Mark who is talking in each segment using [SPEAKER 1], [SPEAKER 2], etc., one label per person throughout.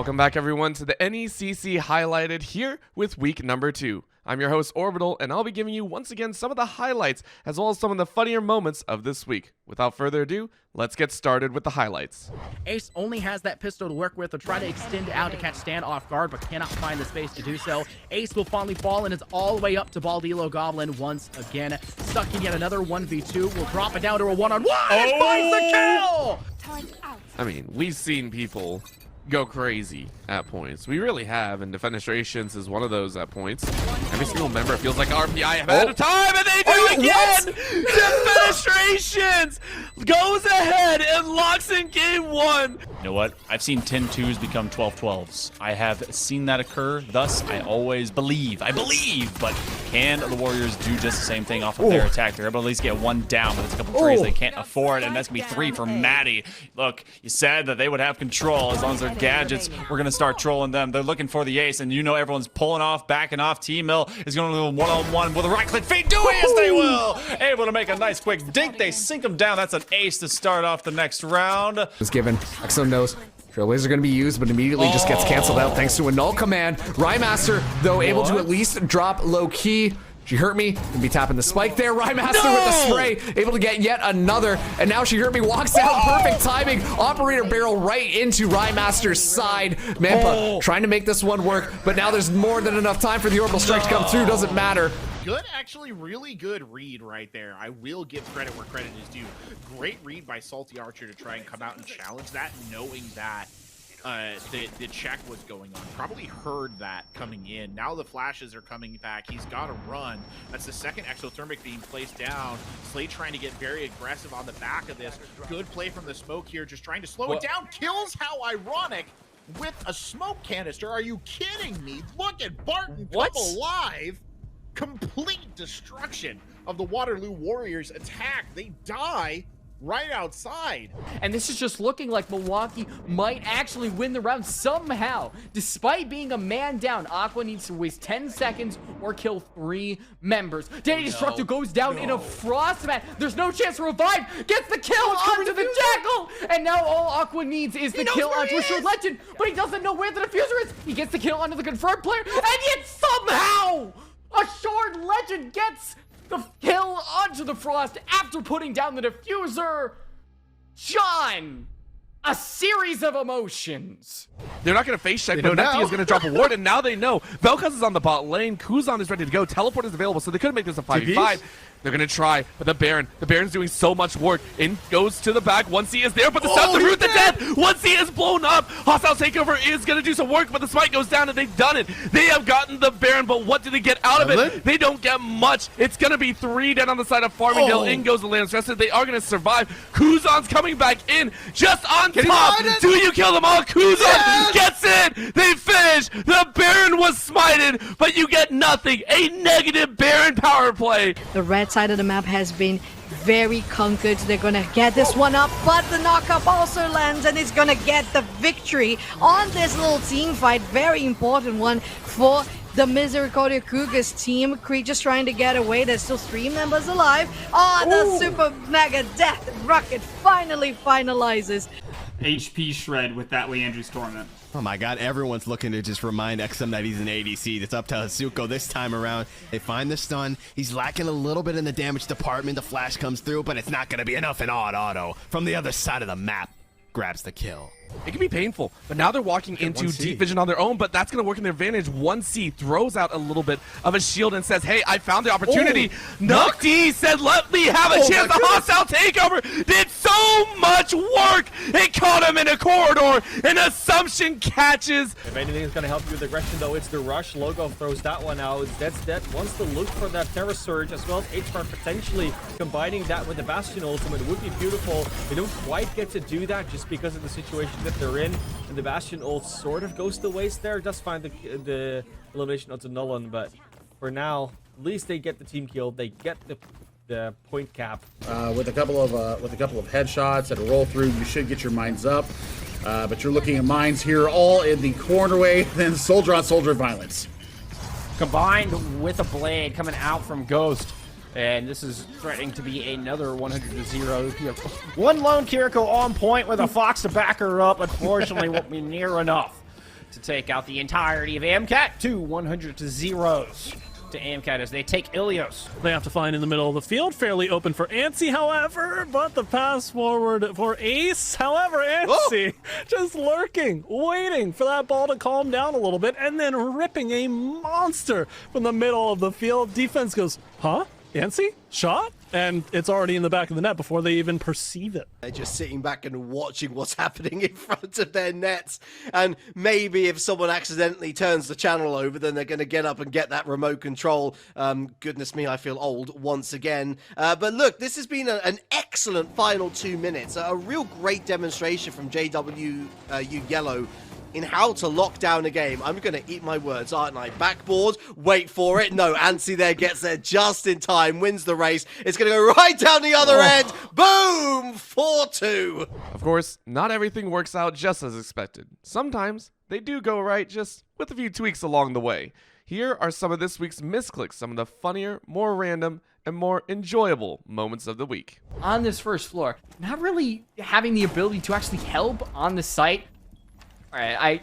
[SPEAKER 1] Welcome back, everyone, to the NECC Highlighted here with week number 2. I'm your host, Orbital, and I'll be giving you once again some of the highlights as well as some of the funnier moments of this week. Without further ado, let's get started with the highlights.
[SPEAKER 2] Ace only has that pistol to work with to try to extend out to catch Stan off guard, but cannot find the space to do so. Ace will finally fall and is all the way up to Baldilo Goblin once again. Stuck in yet another 1v2. Will drop it down to a one-on-one and finds the kill!
[SPEAKER 1] I mean, we've seen people go crazy at points. We really have, and Defenestrations is one of those at points. Every single member feels like RPI have had a time, and they do it again! Defenestrations goes ahead and locks in game 1.
[SPEAKER 3] You know what? I've seen 10-2s become 12-12s. I have seen that occur, thus I always believe. I believe, but can the Warriors do just the same thing off of their attack? They're able to at least get one down, but it's a couple threes they can't afford, and that's going to be 3 for Maddie. Look, you said that they would have control as long as their gadgets. We're going to start trolling them. They're looking for the ace, and you know everyone's pulling off, backing off. T-Mill is going to do a one-on-one with a right-click feed. Do it as they will! Able to make a nice quick dink. They sink them down. That's an ace to start off the next round.
[SPEAKER 4] Was given. Excellent knows. Trailblazer going to be used, but immediately just gets canceled out thanks to a null command. Rymaster, though, able to at least drop low key. She hurt me. Gonna be tapping the spike there. Rymaster with the spray, able to get yet another. And now She Hurt Me walks out. Perfect timing. Operator barrel right into Rymaster's side. Mampa trying to make this one work, but now there's more than enough time for the orbital strike to come through. Doesn't matter.
[SPEAKER 5] Good, actually, really good read right there. I will give credit where credit is due. Great read by Salty Archer to try and come out and challenge that, knowing that the check was going on. Probably heard that coming in. Now the flashes are coming back. He's got to run. That's the second exothermic being placed down. Slade trying to get very aggressive on the back of this. Good play from the smoke here, just trying to slow it down. Kills, how ironic, with a smoke canister. Are you kidding me? Look at Barton come alive. Complete destruction of the Waterloo Warriors attack. They die right outside.
[SPEAKER 6] And this is just looking like Milwaukee might actually win the round somehow. Despite being a man down, Aqua needs to waste 10 seconds or kill 3 members. Danny Destructo goes down in a frost mat. There's no chance to revive. Gets the kill onto the Jackal. And now all Aqua needs is the kill onto a Short Legend. But he doesn't know where the diffuser is. He gets the kill onto the confirmed player. And yet somehow a Short Legend gets the kill onto the Frost after putting down the diffuser. John, a series of emotions.
[SPEAKER 1] They're not going to face check, but Nefty is going to drop a ward, and now they know. Vel'Koz is on the bot lane. Kuzan is ready to go. Teleport is available, so they could make this a 5v5. They're going to try, but the Baron's doing so much work. In goes to the back. 1C is there, but the South, the root, the death. 1C is blown up. Hostile takeover is going to do some work, but the smite goes down, and they've done it. They have gotten the Baron, but what do they get out of it? They don't get much. It's going to be 3 down on the side of Farmingdale. In goes the Lance Rested. They are going to survive. Kuzan's coming back in, just on top. Do you kill them all? Kuzan gets it. They finish. The Baron was smited, but you get nothing. A negative Baron power play.
[SPEAKER 7] The red side of the map has been very conquered. They're gonna get this one up, but the knockup also lands and it's gonna get the victory on this little team fight. Very important one for the Misericordia Cougars team. Creed just trying to get away. There's still 3 members alive. The super mega death rocket finally finalizes.
[SPEAKER 8] HP shred with that Leandry's Torment.
[SPEAKER 9] Oh my god, everyone's looking to just remind XM that he's an ADC. It's up to Hazuko this time around. They find the stun. He's lacking a little bit in the damage department. The flash comes through, but it's not going to be enough, and Odd Auto from the other side of the map grabs the kill.
[SPEAKER 1] It can be painful, but now they're walking into deep vision on their own, but that's going to work in their advantage. 1C throws out a little bit of a shield and says, hey, I found the opportunity. Nukd said, let me have a chance. The hostile takeover did so much work. It caught him in a corridor, and Assumption catches.
[SPEAKER 10] If anything is going to help you with aggression, though, it's the rush. Logo throws that one out. That's dead. Wants to look for that Terror Surge, as well as HMAR potentially combining that with the Bastion ultimate would be beautiful. They don't quite get to do that just because of the situation that they're in, and the Bastion ult sort of goes to waste there. Does find the elimination onto Nullen, but for now, at least they get the team kill. They get the point cap.
[SPEAKER 11] With a couple of headshots and a roll through, you should get your mines up. But you're looking at mines here, all in the cornerway. Then soldier on soldier violence,
[SPEAKER 6] Combined with a blade coming out from Ghost. And this is threatening to be another 100-0. One lone Kiriko on point with a Fox to back her up. Unfortunately, won't be near enough.
[SPEAKER 12] to take out the entirety of AMCAT. 100 to 0 to AMCAT as they take Ilios.
[SPEAKER 13] They have to find in the middle of the field, fairly open for Antsy, however, but the pass forward for Ace. However, Antsy just lurking, waiting for that ball to calm down a little bit, and then ripping a monster from the middle of the field. Defense goes, huh? Antsy? Shot? And it's already in the back of the net before they even perceive it.
[SPEAKER 14] They're just sitting back and watching what's happening in front of their nets. And maybe if someone accidentally turns the channel over, then they're going to get up and get that remote control. Goodness me, I feel old once again. But look, this has been an excellent final 2 minutes. A real great demonstration from JW Yellow in how to lock down a game. I'm going to eat my words, aren't I? Backboard, wait for it. No, Antsy there gets there just in time, wins the race. It's going to go right down the other end. Boom! 4-2.
[SPEAKER 1] Of course, not everything works out just as expected. Sometimes they do go right, just with a few tweaks along the way. Here are some of this week's Misclicks, some of the funnier, more random, and more enjoyable moments of the week.
[SPEAKER 6] On this first floor, not really having the ability to actually help on the site. All right,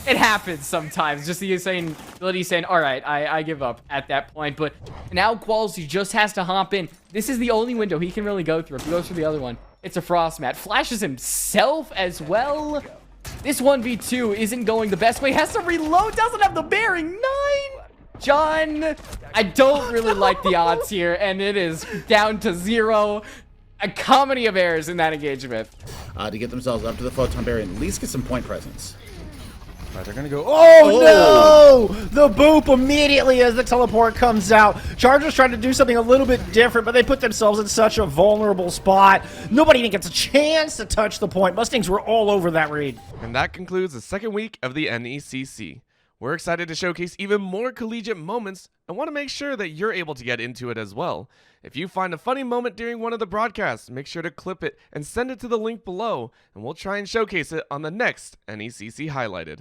[SPEAKER 6] it happens sometimes. Just the ability saying, all right, I give up at that point. But now Quality just has to hop in. This is the only window he can really go through. If he goes through the other one, it's a frost mat. Flashes himself as well. This 1v2 isn't going the best way. Has to reload, doesn't have the bearing. 9. John, I don't really like the odds here, and it is down to 0. A comedy of errors in that engagement.
[SPEAKER 11] To get themselves up to the photon barrier and at least get some point presence.
[SPEAKER 12] All right, they're going to go, oh no! The boop immediately as the teleport comes out. Chargers trying to do something a little bit different, but they put themselves in such a vulnerable spot. Nobody even gets a chance to touch the point. Mustangs were all over that read.
[SPEAKER 1] And that concludes the second week of the NECC. We're excited to showcase even more collegiate moments and want to make sure that you're able to get into it as well. If you find a funny moment during one of the broadcasts, make sure to clip it and send it to the link below, and we'll try and showcase it on the next NECC Highlighted.